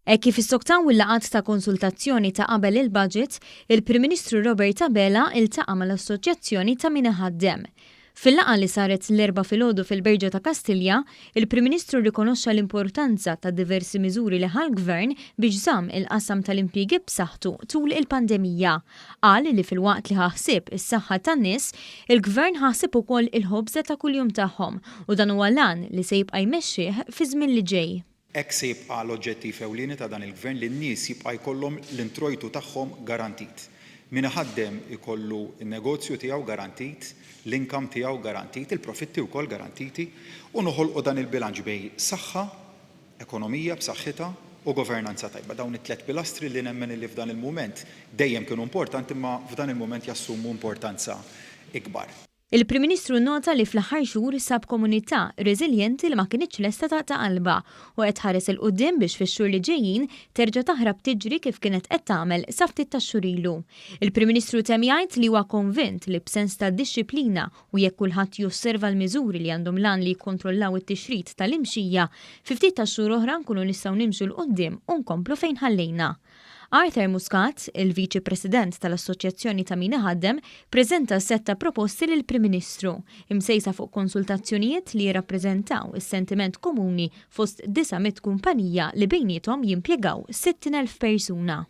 Kif issoktaw il-laqat ta' konsultazzjoni ta' qabel il-budget, il-Prim Ministru Robert Abela iltaqa' mal-Assoċjazzjoni ta' min iħaddem. Fil-laqa li saret l-4 filgħodu fil-Berġa ta' Kastilja, il-Prim Ministru rikonoxxa l-importanza ta' diversi miżuri li ħall-Gvern biex żamm il-qasam tal-impjiegi b'saħħtu tul il-pandemija. Qal li fil-waqt li ħaħsib is-saħħa tan-nies, il-Gvern ħaħsib ukoll il-ħobża ta' kuljum tagħhom u dan huwa lan li se jibqa' jmexxih fi żmien li ġej. Hekk se jibqa' l-oġġettiv ewlieni ta' dan il-Gvern li n-nies jibqa' jkollhom l-introjtu tagħhom garantit. Min iħaddem ikollu n-negozju tiegħu garantit, l-inkam tiegħu garantit, il-profitti wkoll garantiti u noħolqu dan il-bilanċ bejn saħħa, ekonomija b'saħħitha u governanza tajba. Dawn it-tliet pilastri li nemmen li f'dan il-mument dejjem kienu importanti imma f'dan il-mument jassumu importanza ikbar. Il-Prim Ministru nota li fl-aħħar xhur sab komunità reżiljenti li ma kinitx lesta ta' qalba u qed ħares il qudiem biex fix-xhur li ġejjin terġa' taħrab tiġri kif kienet qed tagħmel sa ftit tax-xhur ilu. Il-Prim Ministru temm jgħid li huwa konvint li b'sens ta' dixxilpina u jekk kulħadd josserva l-miżuri li għandhom lan li jikkontrollaw it-tixrid tal-imxija, fi ftit tax-xhur oħra nkunu nistgħu nimxu l qudiem u nkomplu fejn ħallejna. Arthur Muscat, il-Viċi President tal-Assoċjazzjoni ta' min iħaddem, preżenta setta proposti lil Prim Ministru, imsejsa fuq konsultazzjonijiet li jirrappreżentaw is-sentiment komuni fost 900 kumpanija li bejniethom jimpjegaw 60,000 persuna.